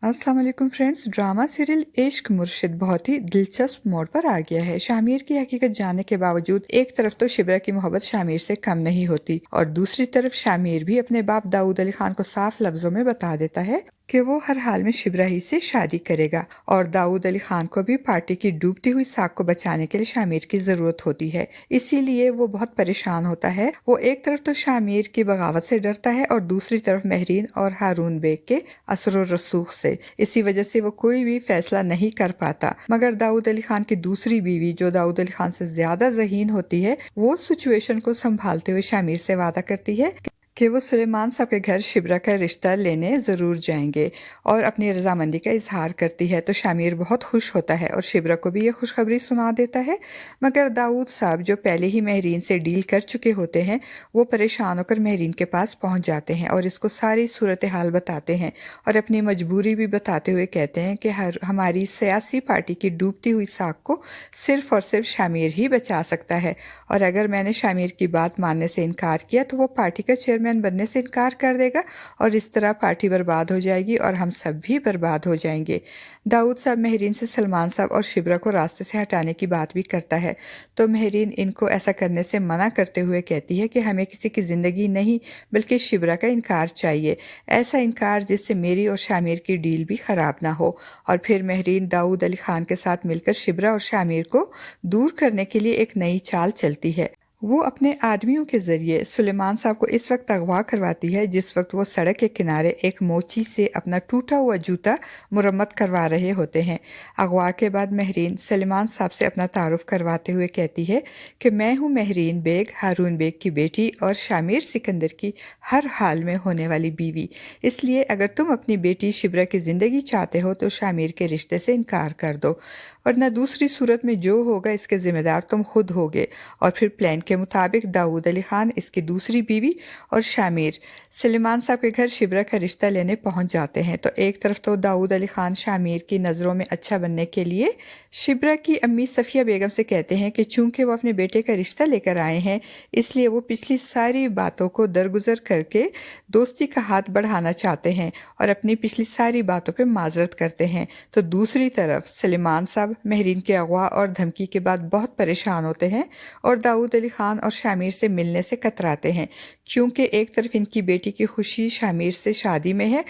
अस्सलाम वालेकुम friends. Drama serial इश्क मुर्शिद बहुत ही दिलचस्प मोड़ पर आ गया है। शामिर की हकीकत जानने के बावजूद एक तरफ तो शिबरा की मोहब्बत शामिर से कम नहीं होती और दूसरी तरफ शामिर भी अपने बाप दाऊद अली खान को साफ लफ्जों में बता देता है कि वो हर हाल में शिबरा ही से शादी करेगा और दाऊद अली खान को भी पार्टी की डूबती हुई साख को बचाने के लिए शामिर की जरूरत होती है। इसीलिए वो बहुत परेशान होता है। वो एक तरफ तो शामिर की बगावत से डरता है और दूसरी तरफ महरीन और हारून बेग के असर रसूख से। इसी वजह से वो कोई भी फैसला नहीं कर पाता। मगर दाऊद अली खान की दूसरी बीवी जो दाऊद अली खान से ज्यादा ज़हीन होती है, वो सिचुएशन को संभालते हुए शामिर से वादा करती है कि वो सुलेमान साहब के घर शिबरा का रिश्ता लेने ज़रूर जाएंगे और अपनी रजामंदी का इजहार करती है। तो शामिर बहुत खुश होता है और शिबरा को भी ये खुशखबरी सुना देता है। मगर दाऊद साहब जो पहले ही महरीन से डील कर चुके होते हैं, वो परेशान होकर महरीन के पास पहुंच जाते हैं और इसको सारी सूरत हाल बताते हैं और अपनी मजबूरी भी बताते हुए कहते हैं कि हमारी सियासी पार्टी की डूबती हुई साख को सिर्फ और सिर्फ शामिर ही बचा सकता है और अगर मैंने शामिर की बात मानने से इनकार किया तो वो पार्टी का चेयरमैन बनने से इनकार कर देगा और इस तरह पार्टी बर्बाद हो जाएगी और हम सब भी बर्बाद हो जाएंगे। दाऊद साहब महरीन से सलमान साहब और शिबरा को रास्ते से हटाने की बात भी करता है। तो महरीन इनको ऐसा करने से मना करते हुए कहती है कि हमें किसी की ज़िंदगी नहीं बल्कि शिबरा का इनकार चाहिए, ऐसा इनकार जिससे मेरी और शामिर की डील भी ख़राब ना हो। और फिर महरीन दाऊद अली खान के साथ मिलकर शिबरा और शामिर को दूर करने के लिए एक नई चाल चलती है। वो अपने आदमियों के जरिए सुलेमान साहब को इस वक्त अगवा करवाती है जिस वक्त वो सड़क के किनारे एक मोची से अपना टूटा हुआ जूता मुरम्मत करवा रहे होते हैं। अगवा के बाद महरीन सुलेमान साहब से अपना तारुफ करवाते हुए कहती है कि मैं हूँ महरीन बेग, हारून बेग की बेटी और शामिर सिकंदर की हर हाल में होने वाली बीवी। इसलिए अगर तुम अपनी बेटी शिबरा की ज़िंदगी चाहते हो तो शामिर के रिश्ते से इनकार कर दो, वरना दूसरी सूरत में जो होगा इसके ज़िम्मेदार तुम खुद होगे। और फिर प्लान के मुताबिक दाऊद अली खान, इसकी दूसरी बीवी और शामिर सुलेमान साहब के घर शिबरा का रिश्ता लेने पहुंच जाते हैं। तो एक तरफ तो दाऊद अली खान शामिर की नज़रों में अच्छा बनने के लिए शिबरा की अम्मी सफ़िया बेगम से कहते हैं कि चूंकि वो अपने बेटे का रिश्ता लेकर आए हैं, इसलिए वो पिछली सारी बातों को दरगुजर करके दोस्ती का हाथ बढ़ाना चाहते हैं और अपनी पिछली सारी बातों पर माजरत करते हैं। तो दूसरी तरफ सुलेमान साहब महरीन के अगवा और धमकी के बाद बहुत परेशान होते हैं और दाऊद अली खान और शामिर से मिलने से कतराते हैं, क्योंकि एक तरफ इनकी बेटी की खुशी शामिर से शादी में है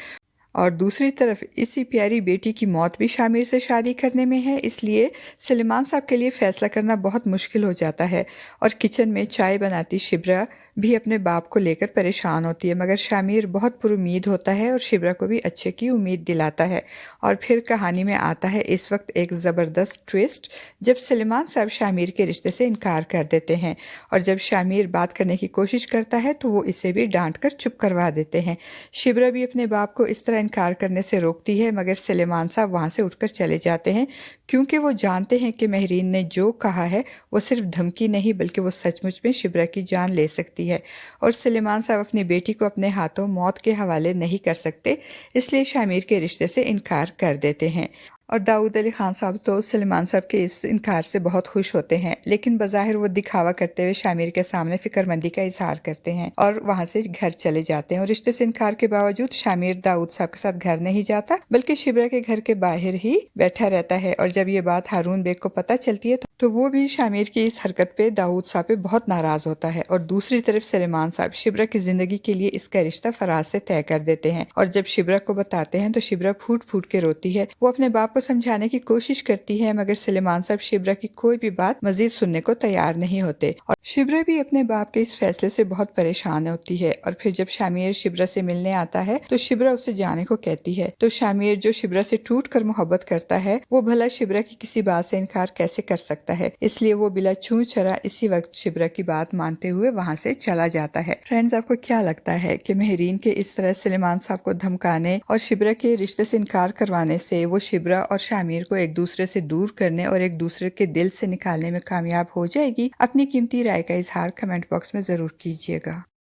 और दूसरी तरफ इसी प्यारी बेटी की मौत भी शामिर से शादी करने में है। इसलिए सुलेमान साहब के लिए फ़ैसला करना बहुत मुश्किल हो जाता है और किचन में चाय बनाती शिबरा भी अपने बाप को लेकर परेशान होती है। मगर शामिर बहुत पुरुमीद होता है और शिबरा को भी अच्छे की उम्मीद दिलाता है। और फिर कहानी में आता है इस वक्त एक ज़बरदस्त ट्विस्ट, जब सुलेमान साहब शामिर के रिश्ते से इनकार कर देते हैं और जब शामिर बात करने की कोशिश करता है तो वो इसे भी डांट कर चुप करवा देते हैं। शिबरा भी अपने बाप को इस तरह इनकार करने से रोकती है, मगर सुलेमान साहब वहाँ से उठकर चले जाते हैं क्योंकि वो जानते हैं कि महरीन ने जो कहा है वो सिर्फ धमकी नहीं बल्कि वो सचमुच में शिबरा की जान ले सकती है और सुलेमान साहब अपनी बेटी को अपने हाथों मौत के हवाले नहीं कर सकते, इसलिए शामिर के रिश्ते से इनकार कर देते हैं। और दाऊद अली खान साहब तो सुलेमान साहब के इस इनकार से बहुत खुश होते हैं, लेकिन बज़ाहिर वो दिखावा करते हुए शामिर के सामने फिक्रमंदी का इजहार करते हैं और वहाँ से घर चले जाते हैं। और रिश्ते से इनकार के बावजूद शामिर दाऊद साहब के साथ घर नहीं जाता बल्कि शिबरा के घर के बाहर ही बैठा रहता है। और जब ये बात हारून बेग को पता चलती है तो वो भी शामिर की इस हरकत पे दाऊद साहब पे बहुत नाराज होता है। और दूसरी तरफ सुलेमान साहब शिबरा की जिंदगी के लिए इसका रिश्ता फराज से तय कर देते हैं और जब शिबरा को बताते हैं तो शिबरा फूट फूट के रोती है। वो अपने बाप को समझाने की कोशिश करती है, मगर सुलेमान साहब शिबरा की कोई भी बात मजीद सुनने को तैयार नहीं होते और शिबरा भी अपने बाप के इस फैसले से बहुत परेशान होती है। और फिर जब शामिर शिबरा से मिलने आता है तो शिबरा उसे जाने को कहती है। तो शामिर जो शिबरा से टूट कर मोहब्बत करता है, वो भला शिबरा की किसी बात से इनकार कैसे कर सकता है, इसलिए वो बिला छू चरा इसी वक्त शिबरा की बात मानते हुए वहाँ से चला जाता है। फ्रेंड्स, आपको क्या लगता है कि महरीन के इस तरह सुलेमान साहब को धमकाने और शिबरा के रिश्ते से इनकार करवाने से वो शिबरा और शामिर को एक दूसरे से दूर करने और एक दूसरे के दिल से निकालने में कामयाब हो जाएगी? अपनी कीमती राय का इजहार कमेंट बॉक्स में जरूर कीजिएगा।